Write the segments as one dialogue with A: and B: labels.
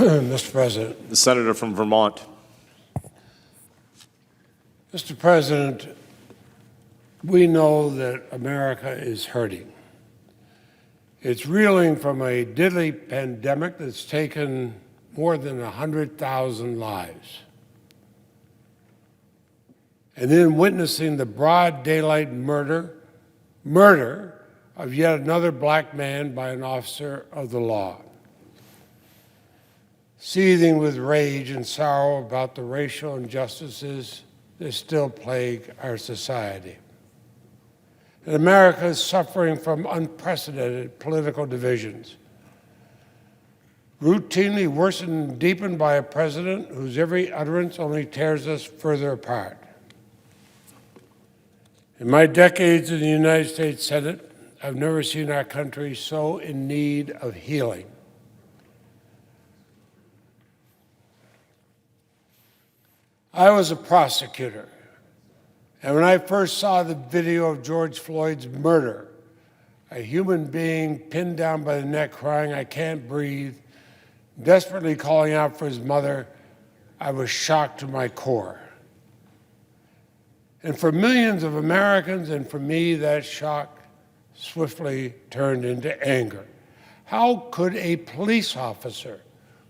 A: Mr. President.
B: The senator from Vermont.
A: Mr. President, we know that America is hurting. It's reeling from a deadly pandemic that's taken more than 100,000 lives. And then witnessing the broad daylight murder of yet another black man by an officer of the law. Seething with rage and sorrow about the racial injustices that still plague our society. And America is suffering from unprecedented political divisions, routinely worsened and deepened by a president whose every utterance only tears us further apart. In my decades in the United States Senate, I've never seen our country so in need of healing. I was a prosecutor, and when I first saw the video of George Floyd's murder, a human being pinned down by the neck crying, "I can't breathe," desperately calling out for his mother, I was shocked to my core. And for millions of Americans, and for me, that shock swiftly turned into anger. How could a police officer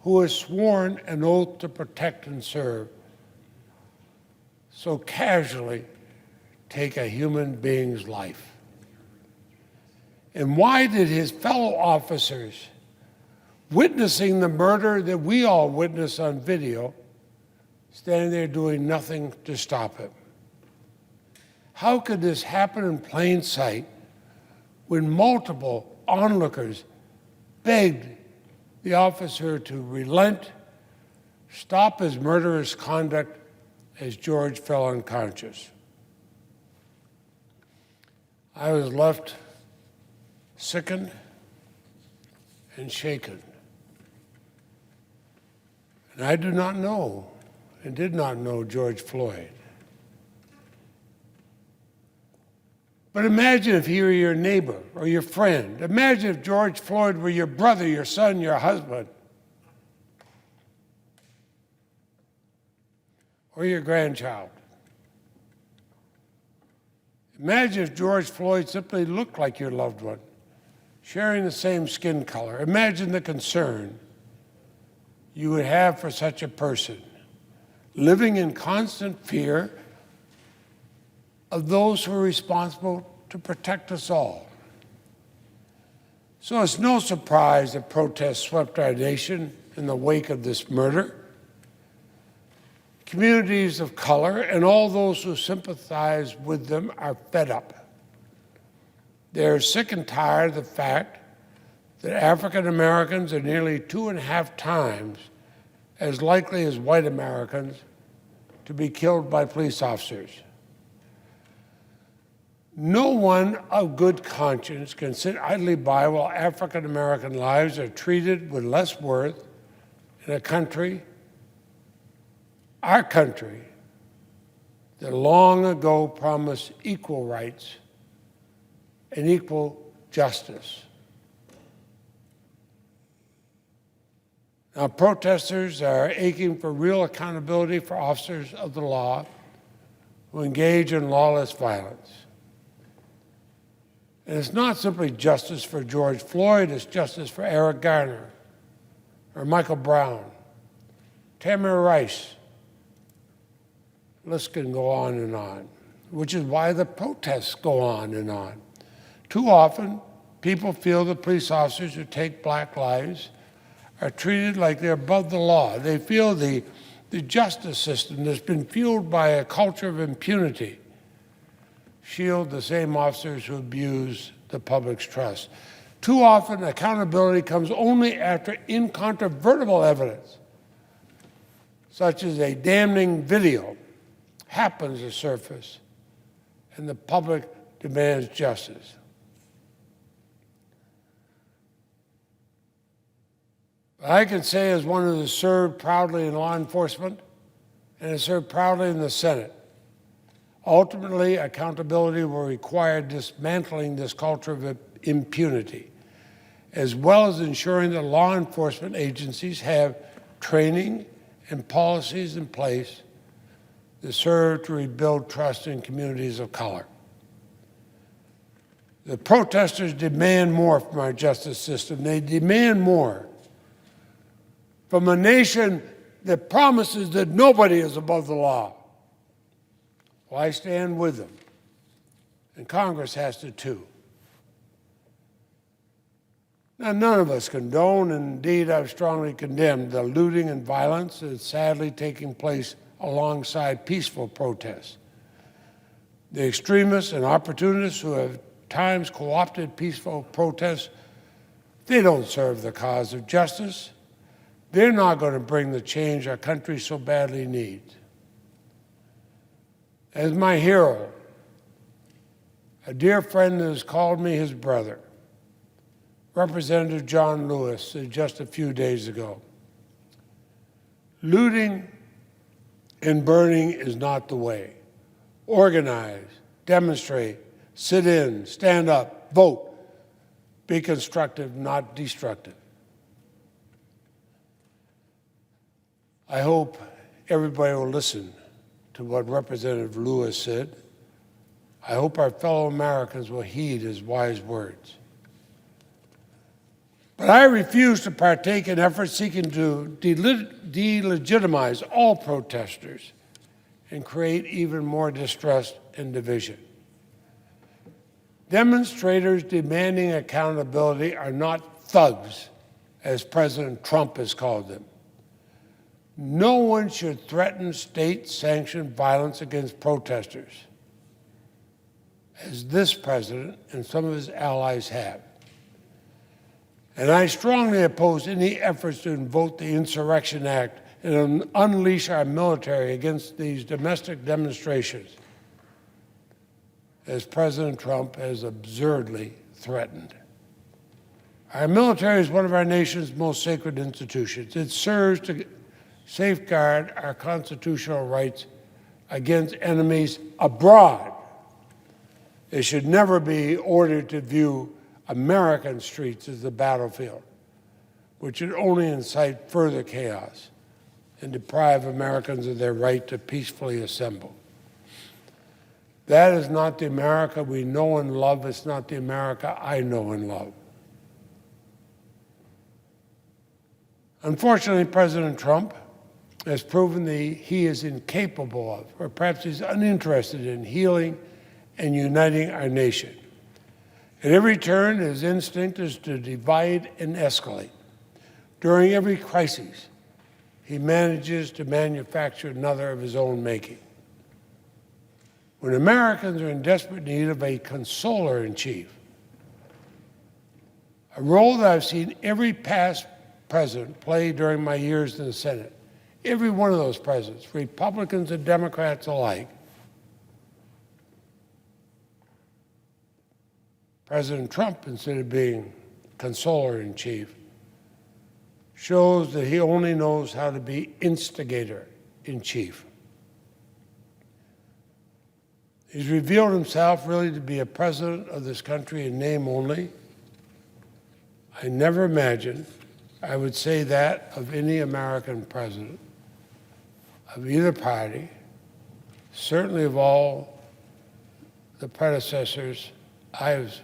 A: who has sworn an oath to protect and serve so casually take a human being's life? And why did his fellow officers, witnessing the murder that we all witnessed on video, stand there doing nothing to stop it? How could this happen in plain sight when multiple onlookers begged the officer to relent, stop his murderous conduct as George fell unconscious? I was left sickened and shaken. And I do not know and did not know George Floyd. But imagine if he were your neighbor or your friend. Imagine if George Floyd were your brother, your son, your husband, or your grandchild. Imagine if George Floyd simply looked like your loved one, sharing the same skin color. Imagine the concern you would have for such a person, living in constant fear of those who are responsible to protect us all. So it's no surprise that protests swept our nation in the wake of this murder. Communities of color and all those who sympathize with them are fed up. They're sick and tired of the fact that African Americans are nearly 2.5 times as likely as white Americans to be killed by police officers. No one of good conscience can sit idly by while African American lives are treated with less worth in a country, our country, that long ago promised equal rights and equal justice. Now, protesters are aching for real accountability for officers of the law who engage in lawless violence. And it's not simply justice for George Floyd, it's justice for Eric Garner, or Michael Brown, Tamir Rice. The list can go on, which is why the protests go on and on. Too often, people feel that police officers who take black lives are treated like they're above the law. They feel the justice system that's been fueled by a culture of impunity shield the same officers who abuse the public's trust. Too often, accountability comes only after incontrovertible evidence, such as a damning video, happens to surface, and the public demands justice. But I can say, as one who has served proudly in law enforcement and has served proudly in the Senate, ultimately, accountability will require dismantling this culture of impunity, as well as ensuring that law enforcement agencies have training, and policies in place that serve to rebuild trust in communities of color. The protesters demand more from our justice system. They demand more from a nation that promises that nobody is above the law. Well, I stand with them, and Congress has to too. Now, none of us condone, and indeed I've strongly condemned, the looting and violence that is sadly taking place alongside peaceful protests. The extremists and opportunists who have at times co-opted peaceful protests, they don't serve the cause of justice. They're not going to bring the change our country so badly needs. As my hero, a dear friend has called me his brother, Representative John Lewis, said just a few days ago, looting and burning is not the way. Organize, demonstrate, sit in, stand up, vote. Be constructive, not destructive. I hope everybody will listen to what Representative Lewis said. I hope our fellow Americans will heed his wise words. But I refuse to partake in efforts seeking to delegitimize all protesters and create even more distrust and division. Demonstrators demanding accountability are not thugs, as President Trump has called them. No one should threaten state-sanctioned violence against protesters, as this president and some of his allies have. And I strongly oppose any efforts to invoke the Insurrection Act and unleash our military against these domestic demonstrations, as President Trump has absurdly threatened. Our military is one of our nation's most sacred institutions. It serves to safeguard our constitutional rights against enemies abroad. It should never be ordered to view American streets as the battlefield, which would only incite further chaos and deprive Americans of their right to peacefully assemble. That is not the America we know and love. It's not the America I know and love. Unfortunately, President Trump has proven that he is incapable of, or perhaps he's uninterested in, healing and uniting our nation. At every turn, his instinct is to divide and escalate. During every crisis, he manages to manufacture another of his own making. When Americans are in desperate need of a consoler-in-chief, a role that I've seen every past president play during my years in the Senate, every one of those presidents, Republicans and Democrats alike, President Trump, instead of being consoler-in-chief, shows that he only knows how to be instigator-in-chief. He's revealed himself really to be a president of this country in name only. I never imagined I would say that of any American president of either party, certainly of all the predecessors I've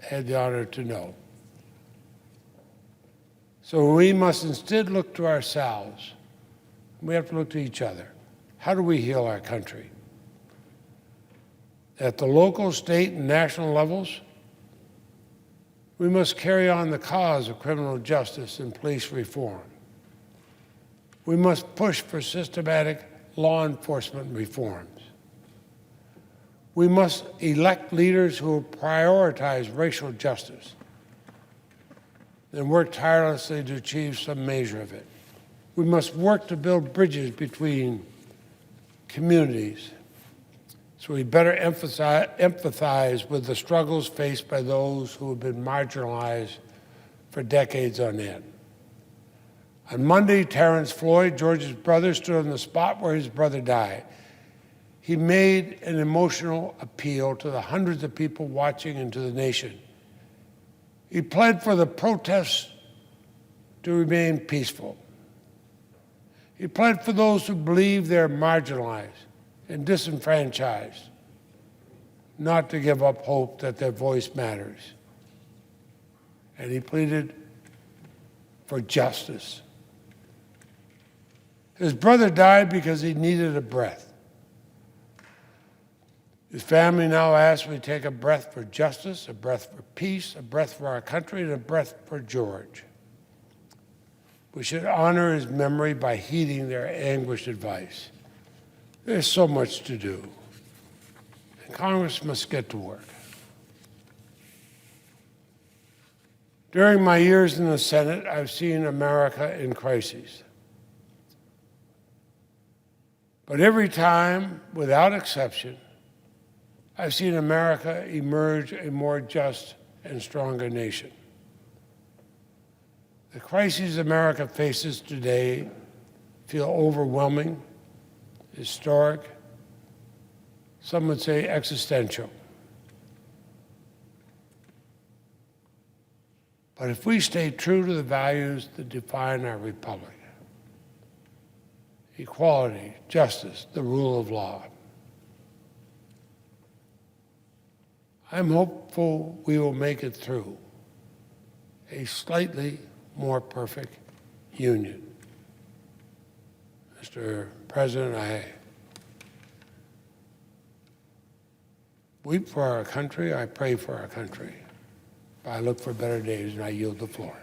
A: had the honor to know. So we must instead look to ourselves. We have to look to each other. How do we heal our country? At the local, state, and national levels, we must carry on the cause of criminal justice and police reform. We must push for systematic law enforcement reforms. We must elect leaders who will prioritize racial justice and work tirelessly to achieve some measure of it. We must work to build bridges between communities so we better empathize with the struggles faced by those who have been marginalized for decades on end. On Monday, Terrence Floyd, George's brother, stood on the spot where his brother died. He made an emotional appeal to the hundreds of people watching and to the nation. He pled for the protests to remain peaceful. He pled for those who believe they're marginalized and disenfranchised, not to give up hope that their voice matters. And he pleaded for justice. His brother died because he needed a breath. His family now asks we take a breath for justice, a breath for peace, a breath for our country, and a breath for George. We should honor his memory by heeding their anguished advice. There's so much to do, and Congress must get to work. During my years in the Senate, I've seen America in crises. But every time, without exception, I've seen America emerge a more just and stronger nation. The crises America faces today feel overwhelming, historic, some would say existential. But if we stay true to the values that define our republic, equality, justice, the rule of law, I'm hopeful we will make it through a slightly more perfect union. Mr. President, I weep for our country, I pray for our country. I look for better days, and I yield the floor.